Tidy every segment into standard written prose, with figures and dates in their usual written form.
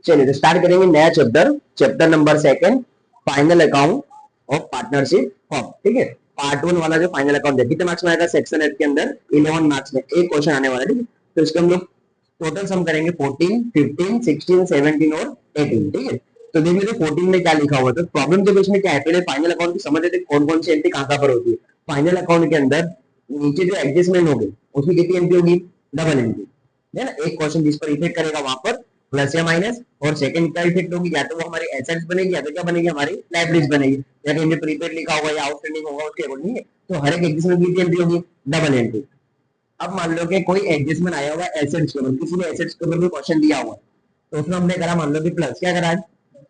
चलिए तो स्टार्ट करेंगे नया chapter, chapter number second, final account of partnership form. ठीक है, पार्ट 1 वाला जो फाइनल अकाउंट है, कितने मार्क्स में आएगा सेक्शन 8 के अंदर? 11 मार्क्स में एक क्वेश्चन आने वाला है। ठीक है, तो इसका हम लोग टोटल सम करेंगे 14, 15, 16, 17 और 18। ठीक है, तो देख लीजिए 14 में क्या लिखा हुआ है। तो प्रॉब्लम तो इसमें क्या है, पहले फाइनल अकाउंट की समझ लेते कौन कौन सी एंट्री कहां पर होती है। फाइनल अकाउंट के अंदर नीचे जो एडजस्टमेंट होगी उसकी कितनी एंट्री होगी? डबल एंट्री है ना। एक क्वेश्चन जिस पर इफेक्ट करेगा वहां पर प्लस या माइनस, और सेकंड क्या इफेक्ट होगी, या तो वो हमारी एसेट्स बनेगी या तो क्या बनेगी, हमारी लाइबिलिटीज बनेगी। या कहीं प्रीपेड लिखा होगा या आउटस्टैंडिंग होगा उसके अकॉर्डिंग। तो हर एक एडजस्टमेंट की एंट्री होगी डबल एंट्री। अब मान लो कि कोई एडजस्टमेंट आया हुआ एसेट्स के ऊपर, किसी ने एसेट्स के ऊपर कोई क्वेश्चन दिया हुआ, तो उसमें हमने करा मान लो कि प्लस, क्या करा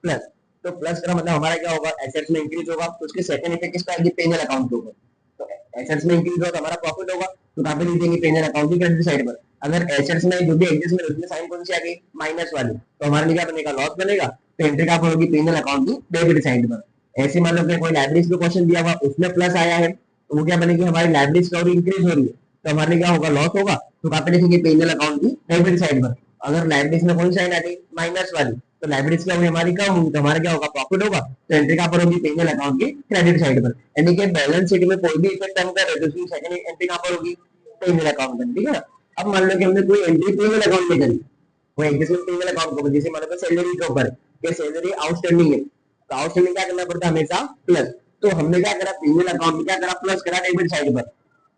प्लस। तो प्लस करा मतलब हमारा क्या होगा, एसेट्स में इंक्रीज होगा, तो उसके सेकंड इफेक्ट किस पर आएगी, पेनल अकाउंट के ऊपर। तो एसेट्स में इंक्रीज होगा तो हमारा प्रॉफिट होगा, तो कहां पे लिख देंगे, पेनल अकाउंट की क्रेडिट साइड पर। अगर एसेट्स में जो भी एडजस्टमेंट उसमें साइन कौन सी आ गई, माइनस वाली, तो हमारे लिए क्या बनेगा, लॉस बनेगा। तो एंट्री कहां पर होगी, पेनल अकाउंट की डेबिट साइड पर। ऐसे मान लो कि कोई लाइब्रेरीज पे क्वेश्चन दिया हुआ उसमें प्लस आया है, तो वो क्या बनेगी, हमारी लाइब्रेरीज का इंक्रीज हो रही है, तो हमारे लिए क्या होगा, लॉस होगा। तो कहां पे लिखेंगे, पेनल अकाउंट की डेबिट साइड पर। अगर लाइब्रेरीज में कौन सी साइन आ गई, माइनस वाली, तो लाइब्रेरीज क्या होगी, हमारी कम होगी, तो हमारा क्या होगा, प्रॉफिट होगा। तो एंट्री कहां पर होगी, पेनल अकाउंट की क्रेडिट साइड पर। यानी कि बैलेंस शीट में कोई भी इफेक्ट हम कर रहे हैं तो उसकी सेकंड एंट्री कहां पर होगी, पेनल अकाउंट में। ठीक है ना। अब मान लो कि हमने कोई एंट्री पेनल अकाउंट में करी, वो एडजस्टमेंट पेनल अकाउंट को, जैसे मान लो सैलरी के ऊपर कि सैलरी आउटस्टैंडिंग है, तो आउटस्टैंडिंग क्या करना पड़ता है, हमेशा प्लस। तो हमने क्या करा, पेनल अकाउंट में क्या करा, प्लस करा डेबिट साइड पर।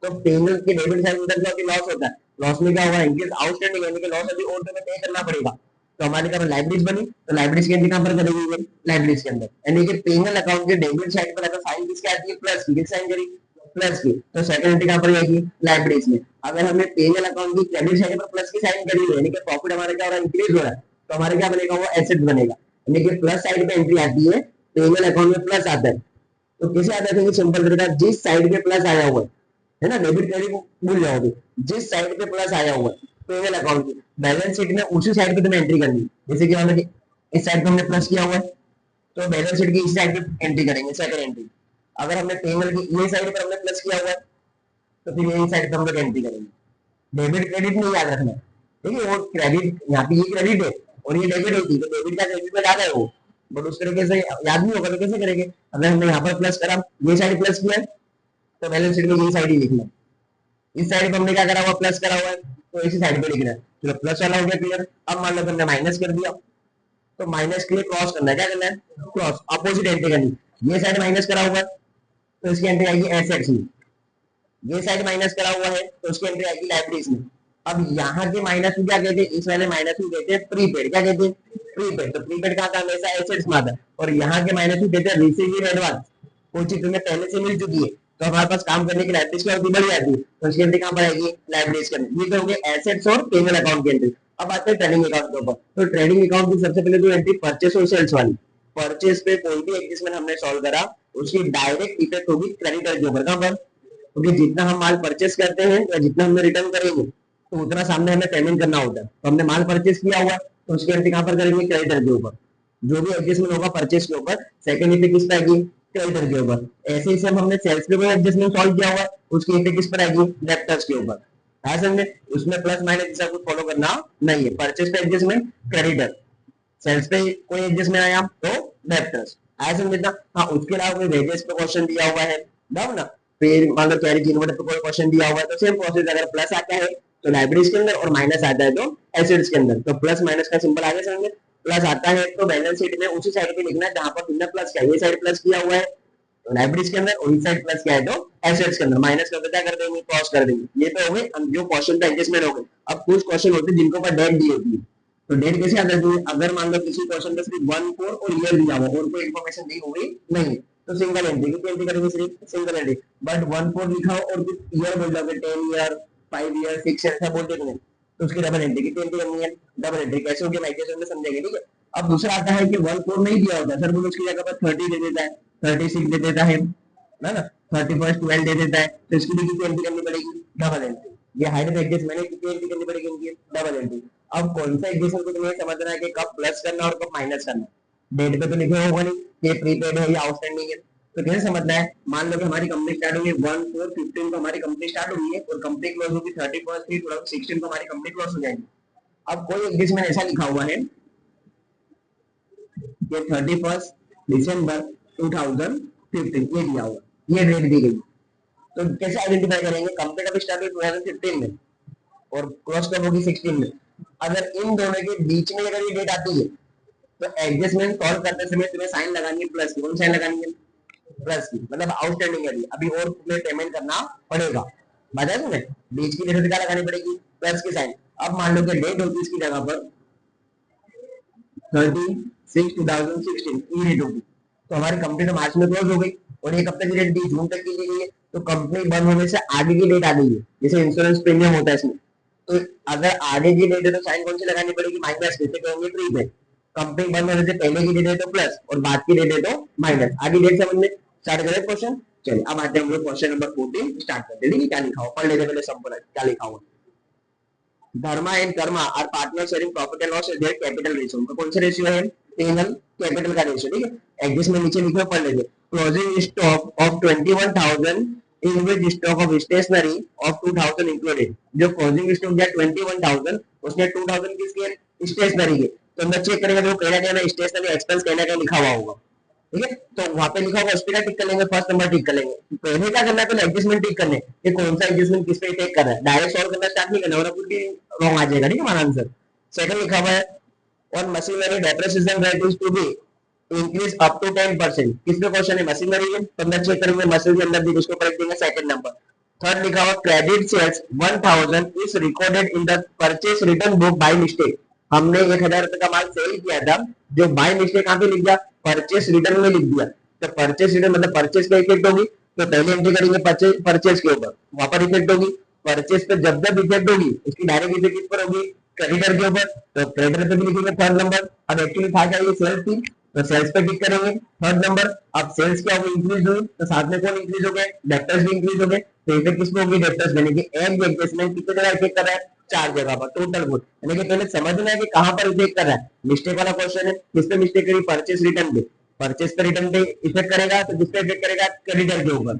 तो पेनल की डेबिट साइड में क्या लॉस होता है, लॉस में क्या हुआ, इनकेस आउटस्टैंडिंग यानी कि लॉस अभी और पे पे करना पड़ेगा। तो हमारी क्या लाइब्रेरीज बनी, तो लाइब्रेरीज की एंट्री कहां पर करेंगे, लाइब्रेरीज के अंदर। यानी कि पेनल अकाउंट के डेबिट साइड पर अगर साइन किसकी आती है, प्लस की, साइन करी प्लस की, तो सेकंड एंट्री कहां पर आएगी, लाइब्रेरीज में। अगर हमने पेनल अकाउंट की क्रेडिट साइड पर प्लस की साइन करी है, यानी कि प्रॉफिट हमारा क्या हो रहा है, इंक्रीज हो रहा है, तो हमारे क्या बनेगा, वो एसेट बनेगा। यानी कि प्लस साइड पे एंट्री आती है, पेनल अकाउंट में प्लस आता है। तो कैसे आता है, सिंपल तरीका, जिस साइड पे प्लस आया हुआ है ना, डेबिट क्रेडिट भूल जाओगे, जिस साइड पे प्लस आया हुआ है पेनल अकाउंट की बैलेंस शीट में उसी साइड पे तुम्हें एंट्री करनी है। जैसे कि मतलब इस साइड पे हमने प्लस किया हुआ है, तो बैलेंस शीट की इस साइड पे एंट्री करेंगे, सेकंड एंट्री। अगर हमने पेनल की ये साइड पर हमने प्लस किया हुआ है, तो फिर यही साइड पे हम लोग एंट्री करेंगे। डेबिट क्रेडिट नहीं याद रखना, ठीक है, वो क्रेडिट यहाँ पे ये क्रेडिट है और ये डेबिट होती है, तो डेबिट का क्रेडिट में ज्यादा है वो, बट उस तरीके से याद नहीं होगा तो कैसे करेंगे। अगर हमने यहाँ पर प्लस करा, ये साइड प्लस किया है, तो बैलेंस शीट में ये साइड ही लिखना है। इस साइड पे हमने क्या करा हुआ, प्लस करा हुआ है, तो इसी साइड पे लिखना है। चलो प्लस वाला हो गया क्लियर। अब मान लो हमने माइनस कर दिया, तो माइनस के लिए क्रॉस करना है, क्या करना है, क्रॉस, अपोजिट एंट्री करनी। ये साइड माइनस करा हुआ है, तो इसकी एंट्री आएगी एसेट्स में। ये साइड माइनस करा हुआ है, तो उसकी एंट्री आएगी लाइब्रेरीज में। अब यहाँ के माइनस को क्या कहते हैं, इस वाले माइनस को कहते हैं प्रीपेड। क्या कहते हैं, प्रीपेड। तो प्रीपेड कहाँ का, हमेशा एसेट्स में आता है। और यहाँ के माइनस को कहते हैं रिसीव इन एडवांस। कोई चीज तुम्हें पहले से मिल चुकी है, तो हमारे पास काम करने की लाइब्रेरीज की अवधि बढ़ जाती है, तो उसकी एंट्री कहाँ पर आएगी, लाइब्रेरीज के अंदर। ये तो हो गए एसेट्स और पेमेंट अकाउंट की एंट्री। अब आते हैं ट्रेडिंग अकाउंट के ऊपर। तो ट्रेडिंग अकाउंट की सबसे पहले जो एंट्री परचेस और सेल्स वाली, परचेस पे कोई भी एडजस्टमेंट हमने सॉल्व करा, उसकी डायरेक्ट इफेक्ट होगी क्रेडिटर के ऊपर। कहां पर, क्योंकि जितना हम माल परचेस करते हैं या जितना हमने रिटर्न करेंगे, तो उतना सामने हमें पेमेंट करना होता है। तो हमने माल परचेस किया हुआ है, तो उसकी एंट्री कहां पर करेंगे, क्रेडिटर के ऊपर। जो भी एडजस्टमेंट होगा परचेस के ऊपर, सेकंड इफेक्ट किस पर आएगी, क्रेडिटर के ऊपर। ऐसे ही हम हमने सेल्स के ऊपर एडजस्टमेंट सॉल्व किया हुआ है, उसकी इफेक्ट किस पर आएगी, डेब्टर्स के ऊपर। है समझे, उसमें प्लस माइनस जैसा कुछ फॉलो करना नहीं है। परचेस पे एडजस्टमेंट क्रेडिटर, सेल्स पे कोई एडजस्टमेंट आया तो डेब्टर्स। आया समझना। हाँ, उसके अलावा कोई वेजेस पे क्वेश्चन दिया हुआ है ना, फिर मान लो कैरी इन्वर्टर पे कोई क्वेश्चन दिया हुआ है, तो सेम प्रोसेस, अगर प्लस आता है तो लाइब्रेरीज के अंदर और माइनस आता है तो एसेट्स के अंदर। तो प्लस माइनस का सिंपल आगे समझे। प्लस आता है तो बैलेंस शीट में उसी साइड पे लिखना है जहां पर तुमने प्लस किया। ये साइड प्लस किया हुआ है तो लाइब्रेरीज के अंदर, और इस साइड प्लस किया है तो एसेट्स के अंदर। माइनस करके क्या कर देंगे, क्रॉस कर देंगे। ये तो हो गए जो क्वेश्चन का एडजस्टमेंट हो गए। अब कुछ क्वेश्चन होते हैं जिनको पर डेट दी होती है, तो डेट कैसे आता है, अगर मान लो किसी क्वेश्चन में सिर्फ 1 4 और ईयर दिया हुआ और कोई इन्फॉर्मेशन दी हुई नहीं, तो सिंगल एंट्री की एंट्री करेंगे, सिर्फ सिंगल एंट्री। बट 1 4 लिखा हो और कुछ ईयर बोल दोगे, 10 ईयर 5 ईयर 6 ऐसा बोलते नहीं, तो उसकी डबल एंट्री की एंट्री करनी है। डबल एंट्री कैसे होगी माइग्रेशन में समझेंगे, ठीक है। अब दूसरा आता है कि 1 4 नहीं दिया होता, सर बोलो उसकी जगह पर 30 दे देता है, 36 दे देता है ना, 31 12 दे देता है, तो इसकी भी कितनी एंट्री करनी पड़ेगी, डबल एंट्री। ये हाइड एडजस्ट मैंने कितनी एंट्री करनी पड़ेगी इनकी, डबल एंट्री। अब कौन सा एडजस्टमेंट को तुम्हें समझना है कि कब प्लस करना और कब माइनस करना। डेट पे तो लिखे होगा नहीं कि प्रीपेड है या आउटस्टैंडिंग है, तो कैसे समझना है। मान लो कि हमारी कंपनी स्टार्ट होगी 1 4 15 को हमारी कंपनी स्टार्ट होगी है, और कंपनी क्लोज होगी 31 3 2016 को हमारी कंपनी क्लोज हो जाएगी। अब कोई एडजस्टमेंट ऐसा लिखा हुआ है ये 31 दिसंबर 2015 ये दिया हुआ, ये डेट दी गई। तो कैसे आइडेंटिफाई करेंगे, कंप्लीट अभी स्टार्ट हुई 2015 में और क्रॉस कब होगी 16 में। अगर इन दोनों के बीच में अगर ये डेट आती है तो एडजस्टमेंट सॉल्व करते समय तुम्हें साइन लगानी है प्लस की। कौन साइन लगानी है, प्लस की, मतलब आउटस्टैंडिंग है अभी और तुम्हें पेमेंट करना पड़ेगा। बताया तुमने, बीच की डेट क्या लगानी पड़ेगी, प्लस की साइन। अब मान लो कि डेट होगी इसकी जगह पर 30/6/2016 ये डेट होगी, तो हमारी कंपनी तो मार्च में क्लोज हो गई और ये कब तक की डेट दी, जून तक की दी गई है। तो कंपनी बंद होने से आगे की डेट आ गई है, जैसे इंश्योरेंस प्रीमियम होता है इसमें। तो अगर आगे की डेट है तो साइन कौन सी लगानी पड़ेगी, माइनस, जैसे कहेंगे प्री पे। कंपनी बंद होने से पहले की डेट है तो प्लस और बाद की डेट है तो माइनस। आगे डेट समझ में, स्टार्ट करें क्वेश्चन। चलिए अब आते हैं हम लोग क्वेश्चन नंबर 14 स्टार्ट करते हैं। क्या लिखा हुआ पढ़ लेते पहले, सब बोला क्या लिखा हुआ। Dharma and Karma are partner sharing profit and loss, their capital ratio. उनका कौन सा रेशियो है, टेनल कैपिटल का रेशियो, ठीक है। एग्जिस्टमेंट नीचे लिखे पढ़ लेंगे। Closing stock of 21,000 in which stock of stationery of 2,000 included. जो क्लोजिंग स्टॉक दिया 21,000, उसमें 2,000 किसके, स्टेशनरी के। तो अंदर चेक करेंगे तो कहना क्या है, स्टेशनरी एक्सपेंस कहना क्या लिखा हुआ होगा, ठीक है। तो वहां पे लिखा होगा उस पर टिक कर लेंगे, फर्स्ट नंबर टिक कर लेंगे। पहले क्या करना है, पहले एडजस्टमेंट टिक करने, ये कौन सा एडजस्टमेंट किस पे टिक कर रहा है, डायरेक्ट सॉल्व करना स्टार्ट नहीं करना वरना कुछ भी रॉन्ग आ जाएगा, ठीक है हमारा आंसर। सेकंड लिखा हुआ है on machinery depreciation rate is to be increase up to 10%। किस पे क्वेश्चन है, मशीनरी है, तो अंदर चेक करेंगे मशीनरी के अंदर भी उसको करेक्ट देंगे सेकंड नंबर। थर्ड लिखा हुआ credit sales 1,000 is recorded in the purchase return book by mistake. हमने 1,000 रुपए का माल सेल किया था, जो बाय मिस्टेक कहां पे लिख दिया, परचेस रिटर्न में लिख दिया। तो परचेस रिटर्न मतलब परचेस पे इफेक्ट होगी, तो पहले एंट्री करेंगे परचेस, परचेस के ऊपर, वहां पर इफेक्ट होगी। परचेस पे जब जब इफेक्ट होगी उसकी डायरेक्ट इफेक्ट किस पर होगी, क्रेडिटर के ऊपर, तो क्रेडिटर पे भी लिखेंगे थर्ड नंबर। अब एक्चुअली था क्या, ये सेल्स थी, तो सेल्स पे टिक करेंगे थर्ड नंबर। अब सेल्स क्या होगी, इंक्रीज हुई, तो साथ में कौन इंक्रीज हो गए, डेप्टर्स भी इंक्रीज हो गए, तो इफेक्ट किसमें होगी, डेप्टर्स यानी कि एक एडजस्टमेंट कितने जगह इफेक्ट कर रहा है, चार जगह पर टोटल गुड। यानी कि पहले समझना है कि कहां पर इफेक्ट कर रहा है। मिस्टेक वाला क्वेश्चन है, किस पे मिस्टेक करी, परचेस रिटर्न पे। परचेस पे रिटर्न पे इफेक्ट करेगा तो किस पे इफेक्ट करेगा, क्रेडिटर के ऊपर।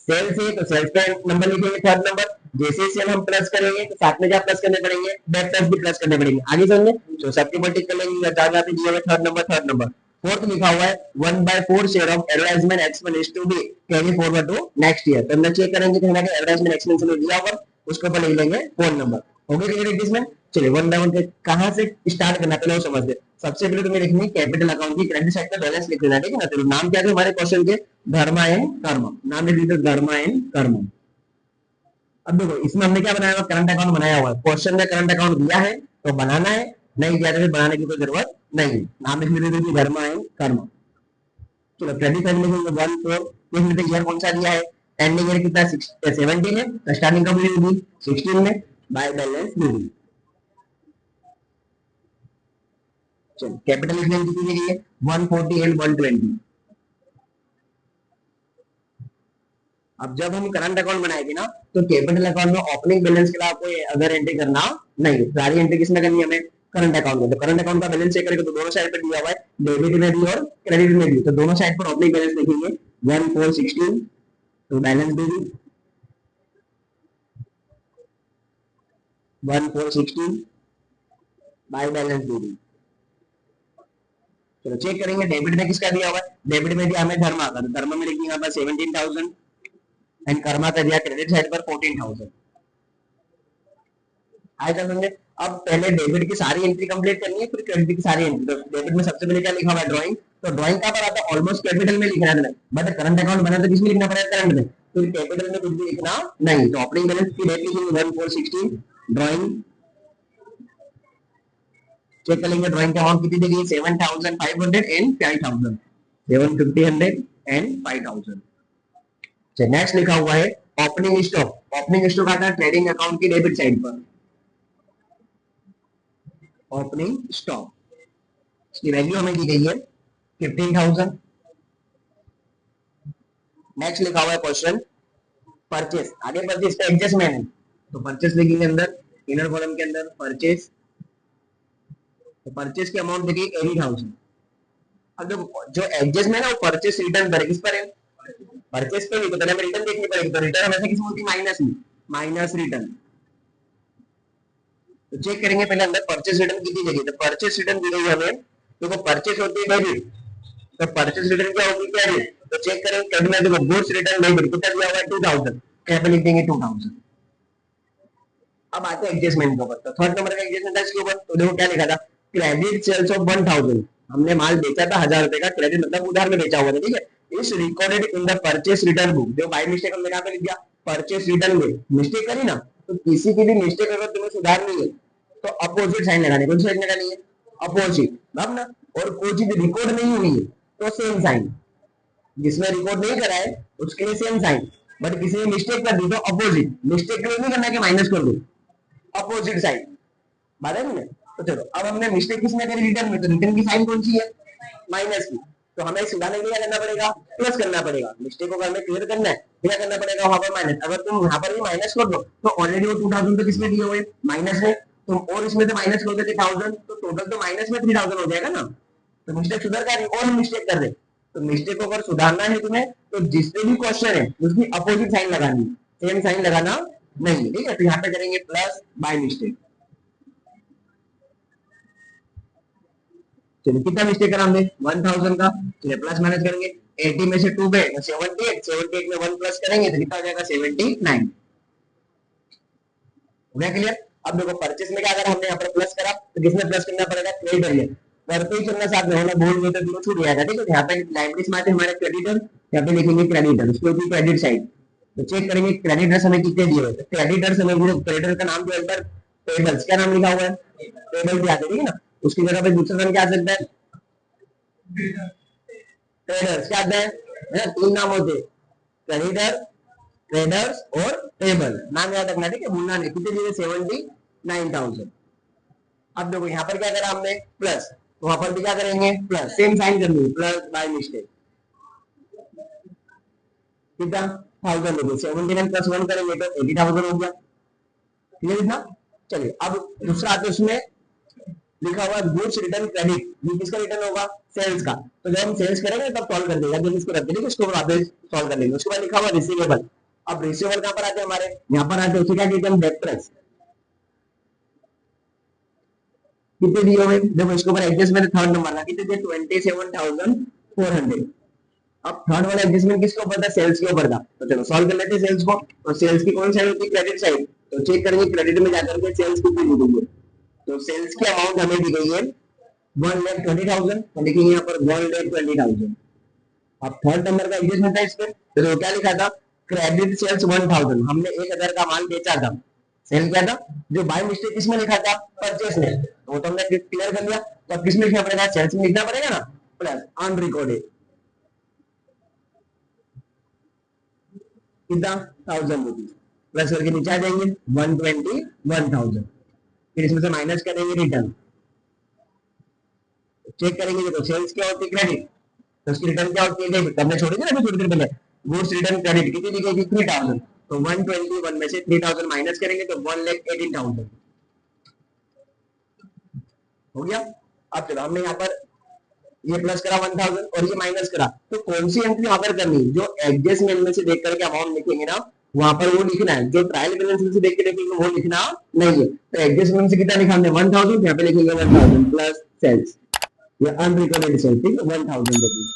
सेल्स है तो सेल्स पे नंबर लिखेंगे थर्ड नंबर। जैसे सेल हम प्लस करेंगे तो साथ में क्या प्लस करने पड़ेंगे, डेप्टर्स भी प्लस करने पड़ेंगे। आगे समझे, तो सबके ऊपर टिक कर लेंगे, चार पे दिए हुए third number, third number. Fourth लिखा हुआ है 1/4 share of advertisement expense to be carry forward to next year. तो हमने चेक करेंगे कि एडवर्टाइजमेंट एक्सपेंस में दिया होगा, उसके ऊपर लिख लेंगे फोर नंबर। हो गया क्लियर इसमें। चलिए वन बाय वन कहां से स्टार्ट करना पहले वो समझते। सबसे पहले तुम्हें लिखनी है कैपिटल अकाउंट की क्रेडिट साइड का बैलेंस लिख लेना, ठीक है ना। तो नाम क्या है हमारे क्वेश्चन के, धर्मा एंड कर्म। नाम लिख दीजिए धर्मा एंड कर्म। अब देखो इसमें हमने क्या बनाया हुआ, करंट अकाउंट बनाया हुआ है। क्वेश्चन में करंट अकाउंट दिया है तो बनाना है, नहीं दिया तो बनाने की कोई जरूरत नहीं है। नाम लिख लीजिए धर्मा एंड कर्म। चलो क्रेडिट साइड लिखेंगे 1 4 ईयर कौन सा दिया है, एंडिंग ईयर कितना 17 है, तो स्टार्टिंग कब होगी 16 में, बाय बैलेंस लीजिए। चलो कैपिटल लिखने कितनी जगह है, 140 एंड 120। अब जब हम करंट अकाउंट बनाएंगे ना, तो कैपिटल अकाउंट में ओपनिंग बैलेंस के लिए आपको अगर एंट्री करना नहीं, सारी एंट्री किसमें करनी है हमें, करंट अकाउंट में। तो करंट अकाउंट का बैलेंस चेक करेंगे तो दोनों साइड पर दिया हुआ है, डेबिट में भी और क्रेडिट में भी। तो दोनों साइड पर ओपनिंग बैलेंस लिखेंगे 1/4/16, तो बैलेंस भी 1/4/16 बाय बैलेंस भी। चलो चेक करेंगे डेबिट में किसका दिया हुआ है, डेबिट में दिया हमें धर्मा का, तो धर्मा में लिखेंगे यहाँ पर 17,000 एंड कर्मा का दिया क्रेडिट साइड पर 14,000। आएगा समझे। अब पहले डेबिट की सारी एंट्री कंप्लीट करनी है, फिर क्रेडिट की सारी एंट्री। तो डेबिट में सबसे पहले क्या लिखा हुआ है, ड्राइंग। तो ड्राइंग कहाँ पर आता है, ऑलमोस्ट कैपिटल में लिखना है, बट करंट अकाउंट बना तो किसमें लिखना पड़ेगा, करंट में। फिर कैपिटल में कुछ भी लिखना नहीं। तो ओपनिंग बैलेंस की डेट लिखेंगे 1/4/16, ड्राइंग चेक करेंगे, ड्राइंग का अमाउंट कितनी देगी 7,500 एंड 5,000, 750 एंड 5,000। नेक्स्ट लिखा हुआ है ओपनिंग स्टॉक। ओपनिंग स्टॉक आता है ट्रेडिंग अकाउंट की डेबिट साइड पर, ओपनिंग स्टॉक इसकी वैल्यू हमें दी गई है 15,000। नेक्स्ट लिखा हुआ है क्वेश्चन परचेस। आगे परचेस का एडजस्टमेंट है, तो परचेस लिखेंगे अंदर इनर कॉलम के अंदर परचेस। तो परचेस की अमाउंट देखिए 80,000। अब देखो जो एडजस्टमेंट है वो परचेस रिटर्न पर किस पर है, परचेस पे नहीं, तो पहले हमें रिटर्न देखनी पड़ेगी। तो रिटर्न हमेशा किस में होती है, माइनस में, माइनस रिटर्न। तो चेक करेंगे पहले अंदर परचेस रिटर्न कितनी जगह, तो परचेस रिटर्न दी गई हमें देखो परचेस होती है डेबिट, तो परचेस रिटर्न क्या होगी, क्रेडिट। तो चेक करेंगे क्रेडिट में, देखो गुड्स रिटर्न डेबिट कितना दिया हुआ है 2000, यहाँ पे लिख देंगे 2000। अब आते हैं एडजस्टमेंट के ऊपर, तो थर्ड नंबर का एडजस्टमेंट था इसके ऊपर, तो देखो क्या लिखा था, क्रेडिट सेल्स ऑफ 1000, हमने माल बेचा था 1000 रुपए का, क्रेडिट मतलब उधार में बेचा हुआ था, ठीक है। इस recorded in the purchase return book, जो बाय मिस्टेक हमने यहाँ पे लिख दिया परचेस रिटर्न में मिस्टेक करी ना, तो किसी की भी मिस्टेक अगर तुम्हें सुधारनी है तो अपोजिट साइन लगानी, कौन सी साइन लगानी है, अपोजिट, अब ना। और कोई चीज रिकॉर्ड नहीं हुई है तो सेम साइन, जिसमें रिकॉर्ड नहीं करा है उसके लिए सेम साइन, बट किसी ने मिस्टेक कर दी तो अपोजिट, मिस्टेक के लिए नहीं करना कि माइनस कर दो, अपोजिट साइन, बात है ना। तो चलो अब हमने मिस्टेक किसने करी, रिटर्न में, तो रिटर्न की साइन कौन सी है, माइनस की, तो हमें सुधारने के लिए क्या करना पड़ेगा, प्लस करना पड़ेगा, मिस्टेक को हमें क्लियर करना है, क्या करना पड़ेगा वहां पर माइनस, अगर तुम यहाँ पर भी माइनस कर दो तो ऑलरेडी वो 2000 तो किसमें दिए हुए माइनस में, तुम और इसमें तो माइनस कर देते 1000, तो टोटल तो माइनस में 3000 हो जाएगा ना, तो मिस्टेक सुधर कर रही और हम मिस्टेक कर रहे, तो मिस्टेक को अगर सुधारना है तुम्हें तो जिससे भी क्वेश्चन है उसकी अपोजिट साइन लगानी, सेम साइन लगाना नहीं, ठीक है। तो यहाँ पे करेंगे प्लस बाय मिस्टेक, चलिए कितना मिस्टेक करा हमने 1000 का, चलिए प्लस माइनस करेंगे, 80 में से 2 गए 78, 78 में 1 प्लस करेंगे तो कितना हो जाएगा 79, हो गया क्लियर। अब देखो परचेस में क्या करा हमने, यहाँ पर प्लस करा, तो किसमें प्लस करना पड़ेगा, क्रेडिटर में, करते ही चलना साथ में, होना भूल गए तो दोनों छूट जाएगा, ठीक है। यहाँ पे लाइब्रेरीज में आते हमारे क्रेडिटर, यहाँ पे लिखेंगे क्रेडिटर, उसको भी क्रेडिट साइड, तो चेक करेंगे क्रेडिटर्स हमें कितने दिए हुए, क्रेडिटर्स हमें क्रेडिटर का नाम जो है टेबल्स, क्या नाम लिखा हुआ है, टेबल दिया ठीक है ना, उसकी जगह पे दूसरा नाम क्या आ सकता है, ट्रेडर्स, क्या आता है, तीन नाम होते, क्रेडिटर, ट्रेडर्स और टेबल, नाम याद रखना, ठीक है, भूलना नहीं। कितने दिए 79,000। अब देखो यहाँ पर क्या करा हमने प्लस, तो वहां पर भी क्या करेंगे प्लस, सेम साइन करनी है, प्लस बाय मिस्टेक, कितना 1000 रुपये, 79 प्लस 1 करेंगे तो 80,000 हो गया, क्लियर इतना। चलिए अब दूसरा आते उसमें लिखा हुआ गुड्स रिटर्न क्रेडिट, ये किसका रिटर्न होगा, सेल्स का, तो जब हम सेल्स करेंगे तब सॉल्व कर देगा, जब इसको रख देंगे उसको वापस सॉल्व कर लेंगे। उसके बाद लिखा हुआ रिसीवेबल, अब रिसीवेबल कहां पर आते हैं हमारे, यहाँ पर आते हैं, उसे क्या कहते हैं डेब्टर्स, कितने दिए हुए, देखो इसके ऊपर एडजस्टमेंट थर्ड नंबर का कितने दिए 27,400। अब थर्ड वाला एडजस्टमेंट किसके ऊपर था, सेल्स के ऊपर था, तो चलो सॉल्व कर लेते हैं सेल्स को, तो सेल्स की कौन साइड होती है, क्रेडिट साइड, तो चेक करेंगे क्रेडिट में जाकर के सेल्स कितनी दी गई है, तो सेल्स की अमाउंट हमें दी गई है 1,20,000, तो लिखेंगे यहाँ पर 1,20,000। अब थर्ड नंबर का एडजस्टमेंट था इस पे, तो क्या लिखा था, क्रेडिट सेल्स 1000, हमने 1000 का माल बेचा था, सेल क्या था, जो बाय मिस्टेक किसमें लिखा था, परचेस में, तो हमने क्लियर कर लिया, तो अब किसमें लिखना पड़ेगा, सेल्स में लिखना पड़ेगा ना, प्लस अनरिकॉर्डेड, कितना 1000 रुपीज, प्लस करके नीचे आ जाएंगे 121,000, फिर इसमें से माइनस करेंगे रिटर्न, चेक करेंगे तो सेल्स क्या होती है क्रेडिट, तो उसकी रिटर्न क्या होती है डेबिट, हमने छोड़ी थी ना अभी थोड़ी देर पहले, गुड्स रिटर्न क्रेडिट कितनी दी गई थी 3000, तो 121 में से 3000 माइनस करेंगे तो 1,18,000 हो गया। अब चलो हमने यहाँ पर ये प्लस करा 1000 और ये माइनस करा, तो कौन सी एंट्री वहां पर करनी, जो एडजस्टमेंट में से देख करके अमाउंट लिखेंगे ना वहां पर वो लिखना है, जो ट्रायल बैलेंस में से देख के लिखेंगे वो लिखना नहीं है। तो एडजस्टमेंट से कितना लिखा हमने 1000, यहाँ पे लिखेंगे 1000 प्लस सेल्स, ये अनरिकॉर्डेड सेल्स, ठीक है 1000 रुपीज,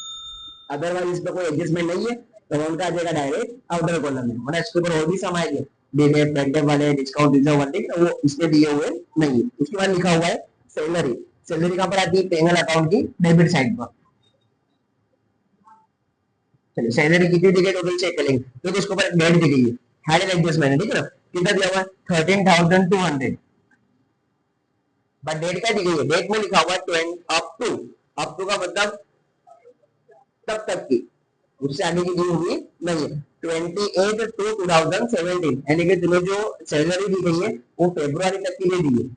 अदरवाइज इसमें कोई एडजस्टमेंट नहीं है तो उनका आ जाएगा डायरेक्ट आउटर कॉलम में, वरना इसके ऊपर और भी सम आएंगे, डीमेट पेंटेम वाले डिस्काउंट रिजर्व वाले, वो इसमें दिए हुए नहीं है। उसके बाद लिखा हुआ है सैलरी, सैलरी कहां पर आती है, पेंगल अकाउंट की डेबिट साइड पर, चलिए सैलरी कितनी दी गई टोटल चेक करेंगे, तो इसके ऊपर डेट दी गई है, हाइड एडजस्टमेंट है, ठीक है ना, कितना दिया हुआ है 13,200, बट डेट क्या दी गई है, डेट में लिखा हुआ है अप टू का मतलब तब तक की, उससे आगे की दी हुई नहीं है, 28/2/2017, यानी कि तुम्हें जो सैलरी दी गई है वो फरवरी तक की नहीं दी है,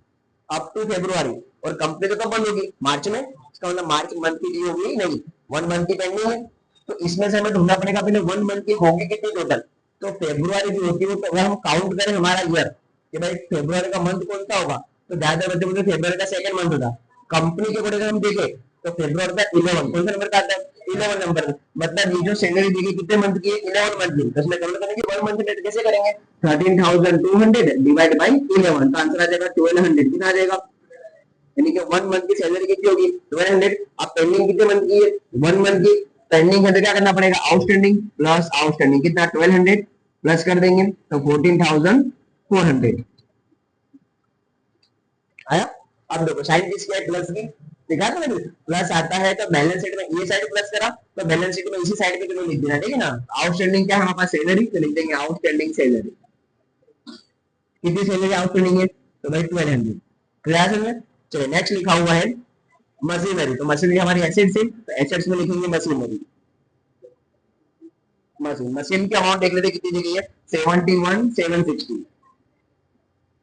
अप टू फरवरी, और कंपनी तो कब बंद होगी, मार्च में, इसका मतलब मार्च मंथ की दी होगी नहीं, 1 मंथ की पेंडिंग है, तो इसमें से हमें ढूंढना पड़ेगा पहले 1 मंथ की होगी कितनी टोटल, तो फरवरी जो होती है तो अगर हम काउंट करें हमारा ईयर कि भाई फरवरी का मंथ कौन सा होगा, तो ज्यादा बच्चे मुझे फरवरी का सेकंड मंथ होगा, कंपनी के अकॉर्डिंग हम देखें तो फरवरी का 11 कौन सा नंबर का आता है, 11 नंबर, मतलब ये जो सैलरी दी गई कितने मंथ की है, 11 मंथ की, इसमें कन्वर्ट करेंगे 1 मंथ में, कैसे करेंगे 13,200 डिवाइड बाय 11, तो आंसर आ जाएगा 1200, कितना आ जाएगा यानी कि 1 मंथ की सैलरी कितनी होगी 1200। अब पेंडिंग कितने मंथ की है 1 मंथ की। पेंडिंग है तो क्या करना पड़ेगा आउटस्टैंडिंग प्लस आउटस्टैंडिंग कितना 1200 प्लस कर देंगे तो 14,400 आया। अब देखो साइन किसकी है प्लस की दिखा था मैंने प्लस आता है तो बैलेंस शीट में ये साइड प्लस करा तो बैलेंस शीट में इसी साइड पे तुम्हें लिख देना ठीक है ना। आउटस्टैंडिंग क्या है हमारे पास सैलरी तो लिख देंगे आउटस्टैंडिंग सैलरी। कितनी सैलरी आउटस्टैंडिंग है तो भाई 1200 क्लियर है। चलिए नेक्स्ट लिखा हुआ है मशीनरी तो मशीनरी हमारी एसेट्स है तो एसेट्स में लिखेंगे मशीनरी। मशीन की अमाउंट देख लेते कितनी दी गई है 71,760।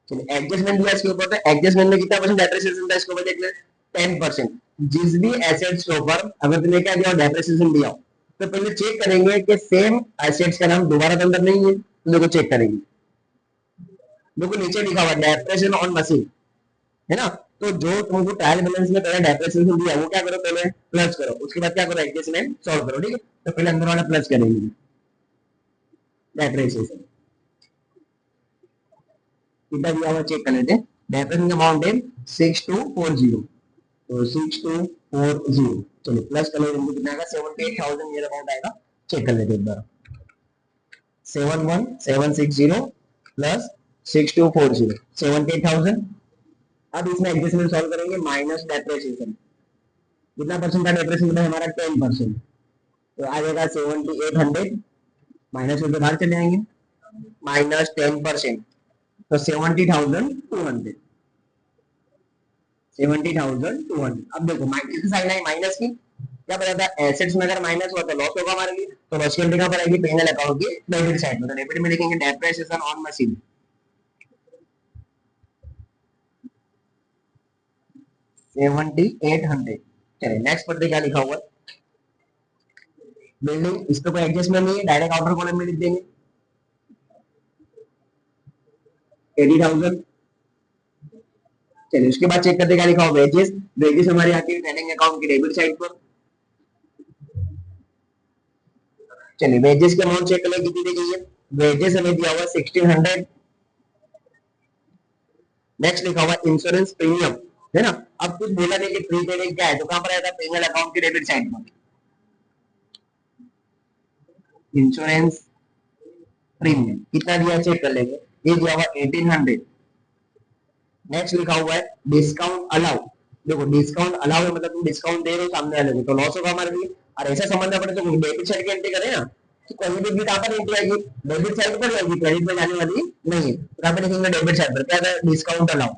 चलिए एडजस्टमेंट दिया इसके ऊपर तो एडजस्टमेंट में कितना परसेंट डेप्रिसिएशन था इसके ऊपर देख ले 10%। जिस भी एसेट्स के ऊपर अगर तुम्हें क्या दिया डेप्रिसिएशन दिया तो पहले चेक करेंगे कि सेम एसेट्स का नाम दोबारा तो अंदर नहीं है तो देखो चेक करेंगे। देखो नीचे लिखा हुआ डेप्रिसिएशन ऑन मशीन है ना। तो जो तुमको ट्रायल बैलेंस में पहले डेप्रिसिएशन दिया वो क्या करो पहले प्लस करो उसके बाद क्या करो एडजस्टमेंट सॉल्व करो ठीक है। तो पहले अंदर वाला प्लस करेंगे डेप्रिसिएशन कितना दिया हुआ चेक कर लेते हैं। डेप्रिसिएशन अमाउंट है 6240 तो 6240 चलिए प्लस कर लेते कितना आएगा 78,000 ये अमाउंट आएगा। चेक कर लेते एक बार 71,760 प्लस 6240 78,000। अब इसमें एडजस्टमेंट सॉल्व करेंगे माइनस डेप्रिसिएशन कितना परसेंट का डेप्रिसिएशन है हमारा 10% तो आ जाएगा 7800 माइनस में बाहर चले जाएंगे माइनस 10% तो 70,200 70,200। अब देखो किस साइड आई माइनस की क्या पता था एसेट्स में अगर माइनस हुआ तो लॉस होगा हमारे लिए तो लॉस की एंट्री कहां पर आएगी पेनल अकाउंट की डेबिट साइड में तो डेबिट में लिखेंगे डेप्रिसिएशन ऑन मशीन 7800। चलिए नेक्स्ट पर क्या लिखा हुआ है बिल्डिंग इस पे कोई एडजस्टमेंट नहीं है डायरेक्ट आउटर कॉलम में लिख देंगे 80,000। चलिए उसके बाद चेक करते क्या लिखा हुआ वेजेस वेजेस हमारी आती है ट्रेडिंग अकाउंट की डेबिट साइड पर। चलिए वेजेस की अमाउंट चेक करें कितनी दी गई है वेजेस हमें दिया हुआ 1600। नेक्स्ट लिखा हुआ इंश्योरेंस प्रीमियम है ना। अब कुछ बोला नहीं कि प्रीपेड क्या है तो कहां पर आएगा पेनल अकाउंट की डेबिट साइड पर इंश्योरेंस प्रीमियम कितना दिया चेक कर लेंगे ये दिया हुआ 1800। नेक्स्ट लिखा हुआ है डिस्काउंट अलाउ देखो डिस्काउंट अलाउ है मतलब तुम डिस्काउंट दे रहे हो सामने वाले को तो लॉस होगा हमारे लिए और ऐसा समझना पड़े तो डेबिट साइड की एंट्री करें ना तो पॉजिटिव भी कहां पर एंट्री आएगी डेबिट साइड पर जाएगी क्रेडिट में जाने वाली नहीं है तो कहां पर लिखेंगे डेबिट साइड पर क्या है डिस्काउंट अलाउ।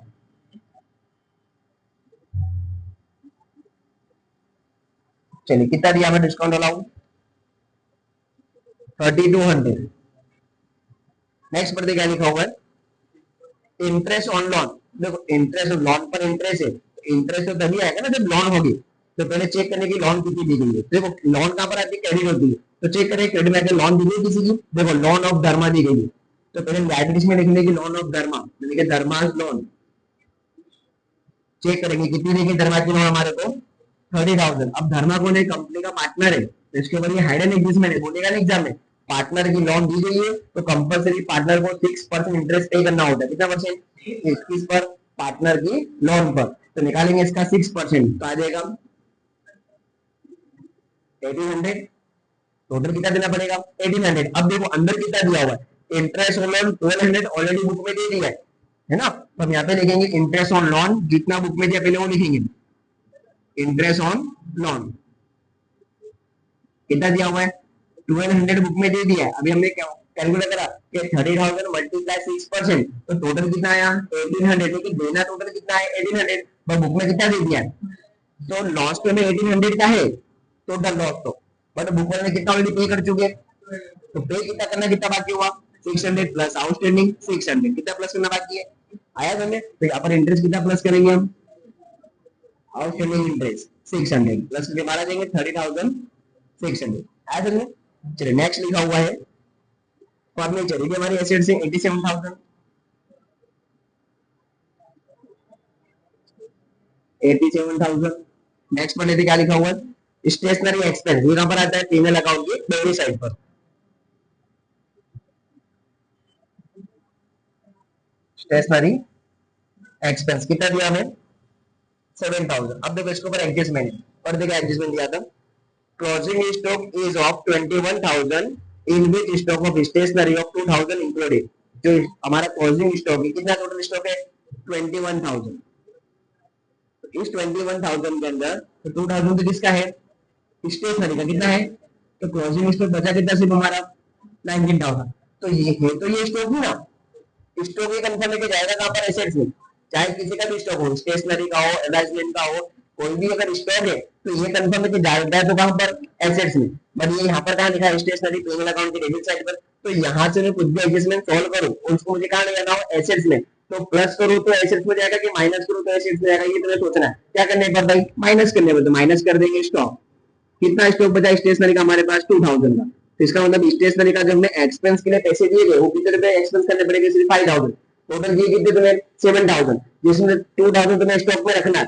चलिए कितना दिया हमें डिस्काउंट अलाउ 3200। नेक्स्ट पर क्या लिखा हुआ है इंटरेस्ट ऑन लोन देखो इंटरेस्ट लोन पर इंटरेस्ट है इंटरेस्ट तो तभी आएगा ना जब लोन होगी तो पहले चेक करने की लोन कितनी दी गई है देखो लोन कहां पर आती है क्रेडिट होती है तो चेक करें क्रेडिट में लोन दी गई किसी की देखो लोन ऑफ धर्मा दी गई है तो पहले लाइब्रेरी में लिखने की लोन ऑफ धर्मा यानी कि धर्मास लोन चेक करेंगे कितनी दी गई धर्मा की लोन हमारे को 30,000। अब धर्मा कौन है कंपनी का पार्टनर है तो इसके ऊपर ये हाइडन एग्जिस्टमेंट है बोलेगा ना एग्जाम में पार्टनर की लोन दी गई है तो कंपलसरी पार्टनर को 6% इंटरेस्ट पे करना होता है कितना परसेंट 21 पर पार्टनर की लोन पर तो निकालेंगे इसका 6% तो आ जाएगा 1800। टोटल कितना देना पड़ेगा 1800। अब देखो अंदर कितना दिया हुआ है interest on loan 1200 already book में दे दिया है ना तो हम यहाँ पे लिखेंगे इंटरेस्ट ऑन लोन जितना बुक में दिया पहले वो लिखेंगे इंटरेस्ट ऑन लोन कितना दिया हुआ है 1200 बुक में दे दिया है। अभी हमने क्या कैलकुलेट करा कि 30,000 मल्टीप्लाई 6% तो टोटल कितना आया 1800 क्योंकि देना टोटल कितना है 1800 पर बुक में कितना दे दिया है तो लॉस पे में 1800 का है टोटल लॉस तो बट बुक में कितना ऑलरेडी पे कर चुके तो पे कितना करना कितना बाकी हुआ 600 प्लस आउटस्टैंडिंग 600 कितना प्लस करना बाकी है आया समझे तो यहाँ पर इंटरेस्ट कितना प्लस करेंगे हम आउटस्टैंडिंग इंटरेस्ट 600 प्लस करके मारा देंगे 30,600 आया समझे। चलिए नेक्स्ट लिखा हुआ है फर्नीचर ये हमारी एसेट से 87,000 87,000। नेक्स्ट पर लेते क्या लिखा हुआ है स्टेशनरी एक्सपेंस ये कहां पर आता है पीएनएल अकाउंट की डेबिट साइड पर स्टेशनरी एक्सपेंस कितना दिया हमें 7,000। अब देखो इसके ऊपर एडजस्टमेंट और देखो एडजस्टमेंट दिया था, closing stock is of 21,000 in which stock of stationery of 2,000 included. जो हमारा क्लोजिंग स्टॉक है, कितना टोटल स्टॉक है 21,000। तो इस 21,000 के अंदर तो 2,000 तो किसका है, स्टेशनरी का। कितना है, तो क्लोजिंग स्टॉक बचा कितना सिर्फ हमारा 19,000। तो ये है, तो ये स्टॉक है ना, स्टॉक ही कंफर्म लेके जाएगा कहां पर, एसेट्स में। चाहे किसी का भी स्टॉक हो, स्टेशनरी का हो, एडवर्टाइजमेंट का हो, कोई भी अगर स्टॉक है तो ये कंफर्म लेके जाएगा तो कहां पर, एसेट्स में। बट ये यहाँ पर कहां लिखा है, स्टेशनरी पेंगल अकाउंट की डेबिट साइड पर। तो यहाँ से मैं कुछ भी एडजस्टमेंट सॉल्व करूं उसको मुझे कहां ले जाना हो, एसेट्स में। तो प्लस करूं तो एसेट्स में जाएगा कि माइनस करूं तो एसेट्स में जाएगा, ये तुम्हें सोचना है। क्या करने पर भाई, माइनस करने पर, तो माइनस कर देंगे स्टॉक। कितना स्टॉक बचा स्टेशनरी का हमारे पास, 2,000 का। तो इसका मतलब स्टेशनरी का जो हमने एक्सपेंस के लिए पैसे दिए गए वो कितने रुपए एक्सपेंस करने पड़ेंगे, सिर्फ 5,000। टोटल दिए कितने तुम्हें, 7,000, जिसमें 2,000 तुम्हें स्टॉक में रखना है।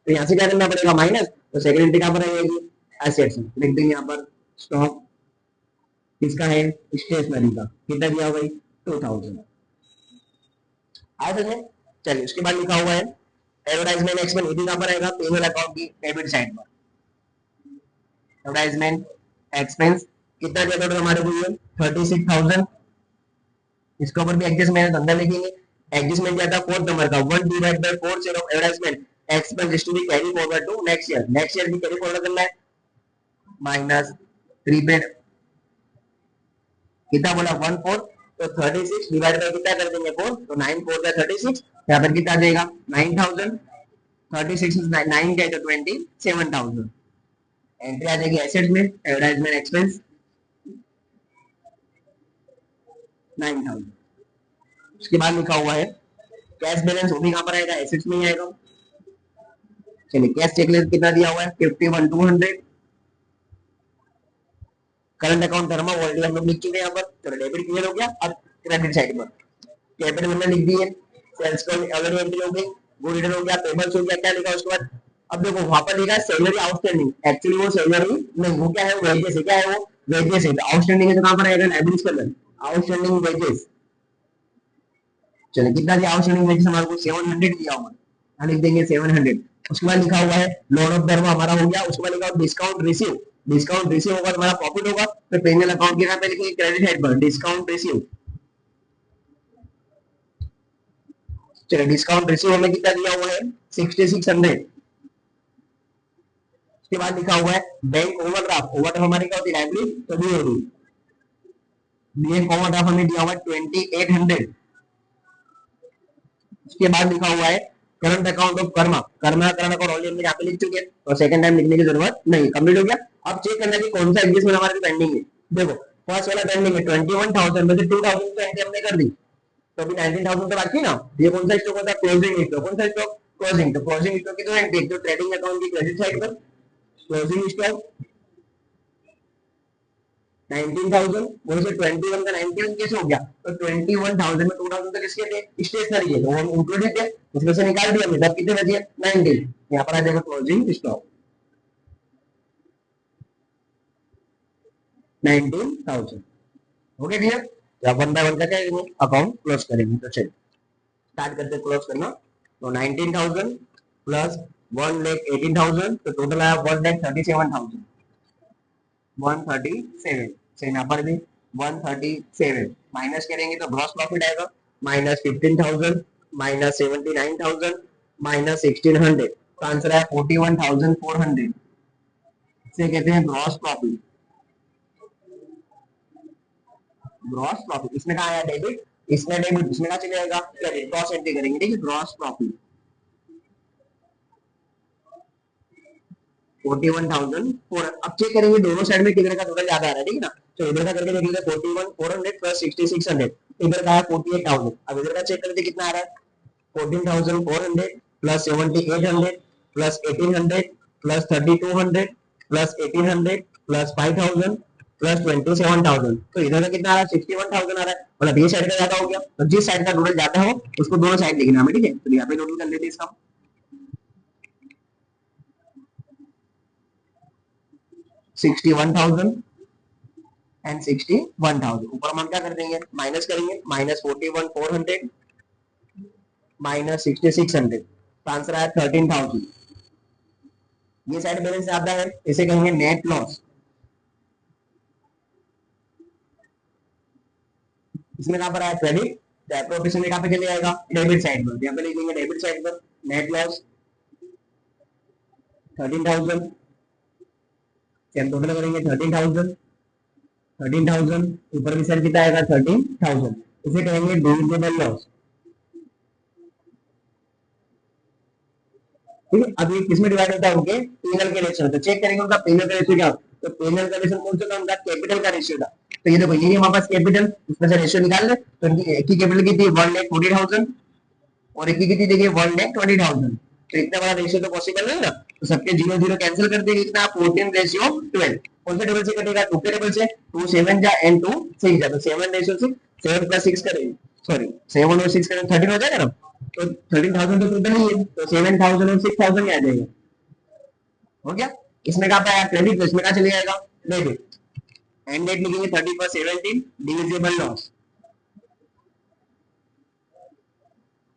तो यहाँ से क्या करना पड़ेगा, माइनस। तो सेकंड एंट्री कहां पर आएगी, एसेट्स में। लिख देंगे यहाँ पर स्टॉक किसका है, स्टेशनरी का। कितना दिया भाई, 2,000। आया समझ। चलिए उसके बाद लिखा हुआ है एडवर्टाइजमेंट एक्सपेंस, ये कहां पर आएगा, पेमेंट अकाउंट की डेबिट साइड पर। एडवर्टाइजमेंट एक्सपेंस कितना दिया टोटल हमारे को, ये 36,000। इसके ऊपर भी एडजस्टमेंट अंदर लिखेंगे। एडजस्टमेंट क्या था, फोर्थ नंबर का 1 divide by 4 share of advertisement expense is to be carry forward to next year. Next year भी कैरी फॉरवर्ड करना है। माइनस प्रीपेड कितना बोला, 1/4। तो 36 डिवाइड बाय कितना कर देंगे 4, तो 9 4 का 36। यहाँ पर कितना आ जाएगा 9,000। 36 9 का तो 27,000। एंट्री आ जाएगी एसेट में, एडवर्टाइजमेंट एक्सपेंस 9,000। उसके बाद लिखा हुआ है कैश बैलेंस, वो भी कहां पर आएगा, एसेट्स में ही आएगा। चलिए कैश चेकलिस्ट कितना दिया हुआ है, 51,200। करंट अकाउंट धर्मा ऑलरेडी हम लोग लिख चुके हैं यहाँ पर। चलो डेबिट क्लियर हो गया। अब क्रेडिट साइड पर कैपिटल हमने लिख दी है, सेल्स को ऑलरेडी एंट्री हो गई, गुड रिटर्न हो गया, पेबल्स हो गया। क्या लिखा उसके बाद, अब देखो वहां पर लिखा है सैलरी आउटस्टैंडिंग। एक्चुअली वो सैलरी नहीं, वो क्या है, वेजेस है। क्या है वो, वेजेस है। आउटस्टैंडिंग है तो कहां पर आएगा, लायबिलिटीज के अंदर, आउटस्टैंडिंग वेजेस। चलो कितना दिया आउटस्टैंडिंग वेजेस हमारे को, 700 दिया हुआ है, लिख देंगे 700। उसके बाद लिखा हुआ है लोन ऑफ धर्म हमारा हो गया। उसके बाद लिखा हुआ डिस्काउंट रिसीव। डिस्काउंट रिसीव होगा तो हमारा प्रॉफिट होगा। तो पेंगल अकाउंट के यहाँ पे लिखेंगे क्रेडिट साइड पर डिस्काउंट रिसीव। चलो डिस्काउंट रिसीव हमें कितना दिया हुआ है, 6600। उसके बाद लिखा हुआ है बैंक ओवरड्राफ्ट। ओवरड्राफ्ट हमारी क्या होती है, लाइबिलिटी, तो दी होगी। बैंक ओवरड्राफ्ट हमें दिया हुआ है 2800। उसके बाद लिखा हुआ है current account of Karma. Karma current account already हमने यहाँ पे लिख चुके हैं, और सेकंड टाइम लिखने की जरूरत नहीं, कंप्लीट हो गया। अब चेक करना कि कौन सा एडजस्टमेंट हमारे पेंडिंग है। देखो फर्स्ट वाला पेंडिंग है 21,000 में से 2,000 तो एंट्री हमने कर दी, तो अभी 19,000 तो बाकी ना। ये कौन सा स्टॉक होता है, क्लोजिंग स्टॉक। कौन सा स्टॉक, क्लोजिंग। तो क्लोजिंग स्टॉक की तो एंट्री जो ट्रेडिंग अकाउंट की क्रेडिट साइड पर क्लोजिंग स्टॉक 19,000, वहीं से 21 का 91 कैसे हो गया, तो 21,000 में 2,000 तो किसके थे, स्टेशनरी के, तो हम इंक्लूडेड थे, उसमें से निकाल दिया हमने। तब कितने बचे, 19। यहाँ पर आ जाएगा क्लोजिंग स्टॉक 19,000। हो गया क्लियर। जब 1 बाय 1 का क्या अकाउंट क्लोज करेंगे। तो चलिए स्टार्ट करते क्लोज करना। तो 19,000 प्लस 1,18,000, तो टोटल आया 1,37,000। 137 से यहाँ पर भी 137 माइनस करेंगे तो ग्रॉस प्रॉफिट आएगा माइनस 15,000 माइनस 79,000 माइनस 1,600। तो आंसर है 41,400। से कहते हैं ग्रॉस प्रॉफिट। ग्रॉस प्रॉफिट इसमें कहा आया डेबिट, इसमें डेबिट, इसमें कहा चले जाएगा क्रेडिट। क्रॉस एंट्री करेंगे, ठीक है। Gross profit 41,400। अब चेक करेंगे दोनों साइड में कितने का टोटल ज्यादा आ रहा है, ठीक है ना। तो इधर का करके देखिए 41,400 प्लस 6,600, इधर का है 48,000। अब इधर का चेक करते कितना आ रहा है, 14,400 plus 7,800 plus 1,800 plus 3,200 plus 1,800 plus 5,000 plus 27,000। तो इधर का कितना आ रहा है, 61,000 आ रहा है। मतलब ये साइड का ज्यादा हो गया, तो जिस साइड का टोटल ज्यादा हो उसको दोनों साइड लिखना है, ठीक है। तो यहाँ पे टोटल कर लेते हैं इसका 61,000 एंड 61,000। ऊपर हम क्या कर देंगे, माइनस करेंगे, माइनस 41,400 माइनस 6,600। तो आंसर आया 13,000। ये साइड बैलेंस आता है, इसे कहेंगे नेट लॉस। इसमें कहां पर आया क्रेडिट, प्रोफेशन में कहां पे चले जाएगा डेबिट साइड पर, यहाँ पे लिख देंगे डेबिट साइड पर नेट लॉस 13,000, हम टोटल करेंगे 13,000, 13,000 ऊपर की साइड कितना आएगा 13,000, इसे कहेंगे डिविजिबल लॉस। ठीक है, अब ये किसमें डिवाइड होता है, उनके पीएनएल के रेशियो। तो चेक करेंगे उनका पीएनएल का रेशियो क्या होता है, तो पीएनएल का रेशियो कौन सा था, उनका कैपिटल का रेशियो था। तो ये देखो ये हमारे पास कैपिटल, इसमें से रेशियो निकाल ले, तो इनकी एक ही कैपिटल की थी 1,40,000 और एक ही कितनी देखिए 1,20,000, तो इतना बड़ा रेशियो तो पॉसिबल नहीं ना, तो सबके जीरो जीरो कैंसिल कर देंगे, कितना 14:12। कौन से टेबल से कटेगा, 2 के टेबल से, 2 7 जा एंड 2 6 जा, तो 7:6, 7 + 6 करेंगे, सॉरी 7 और 6 करेंगे 13 हो जाएगा ना, तो 13,000 तो टोटल ही है, तो 7,000 और 6,000 ही आ जाएगा। हो गया, इसमें कहां पे आया क्रेडिट, इसमें कहां चले जाएगा डेबिट। एंड डेट लिखेंगे 31/17 डिविजिबल लॉस।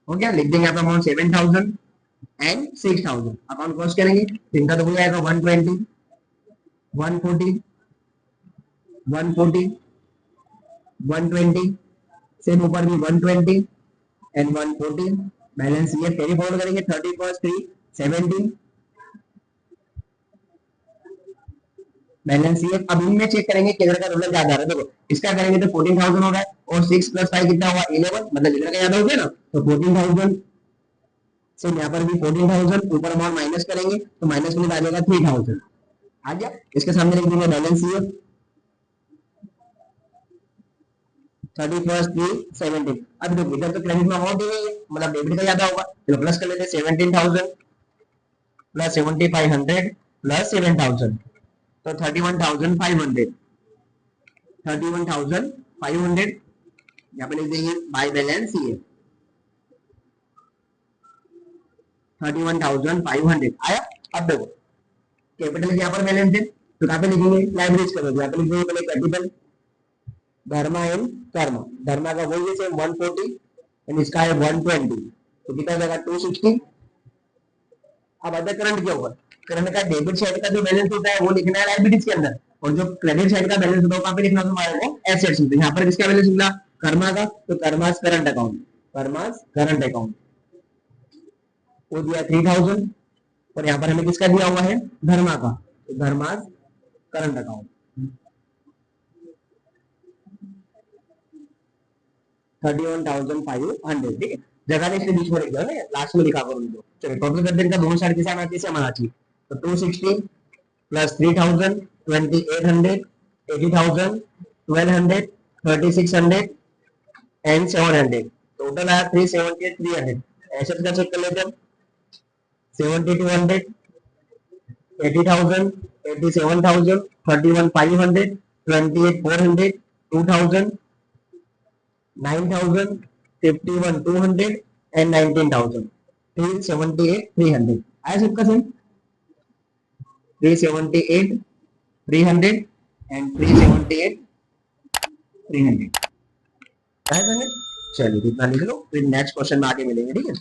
हो गया, लिख देंगे यहाँ पे अमाउंट 7,000 एंड 6,000। अकाउंट क्लोज करेंगे, इनका तो हो जाएगा 120, 140, 140, 120, सेम ऊपर भी 120 एंड 140। बैलेंस ये कैरी फॉरवर्ड करेंगे 31/3/17 बैलेंस ये। अब इनमें चेक करेंगे किधर का टोटल ज्यादा है। देखो इसका करेंगे तो 14,000 हो रहा है और 6 + 5 कितना हुआ 11, मतलब इधर का ज्यादा हो गया ना, तो 14,000 से यहाँ पर भी 14,000 ऊपर अमाउंट माइनस करेंगे तो माइनस में आ जाएगा 3,000 आ गया। इसके सामने लिख देंगे बैलेंस ये 31/3/17। अब देखो इधर तो क्रेडिट में अमाउंट ही नहीं है, मतलब डेबिट का ज्यादा होगा, तो प्लस कर लेते 17,000 प्लस 7,500 प्लस 7,000, तो 31,500, 31,500 यहाँ पे लिख देंगे बाय बैलेंस ये 31,500 आया। अब देखो कैपिटल यहाँ पर बैलेंस है, तो कहाँ पे लिखेंगे लाइब्रेरीज करोगे, यहाँ पे लिखेंगे पहले कैपिटल धर्मा एंड कर्मा, धर्मा का वही है 140 एंड इसका है 120, तो कितना जाएगा 260। अब अदर करंट क्या होगा, करंट का डेबिट साइड का जो बैलेंस होता है वो लिखना है लाइबिलिटीज के अंदर, और जो क्रेडिट साइड का बैलेंस होता है कहाँ पे लिखना तुम्हारे को एसेट्स में। यहाँ पर किसका बैलेंस निकला कर्मा का, तो karmas current account, karmas current account वो दिया 3,000 और यहाँ पर हमें किसका दिया हुआ है धर्मा का, तो धर्मास करंट अकाउंट 31,500। ठीक है, जगह ने इसके बीच में लिख दिया ना, लास्ट में लिखा करो उनको। चलो टोटल कर देंगे दोनों साइड के साथ आती है हमारा चीज, तो 260 प्लस 3,000 2,800 80,000 1,200 3,600 एंड 700, टोटल आया 378 300। एसेट का चेक कर लेते हैं 7,200 80,000 87,000 31,500 28,400 2,000 9,000 51,200 एंड 19,000 378 300 आया सबका सेम 378 300 एंड 378 300 आया। चलिए इतना लिख लो, फिर नेक्स्ट क्वेश्चन में आगे मिलेंगे। ठीक है।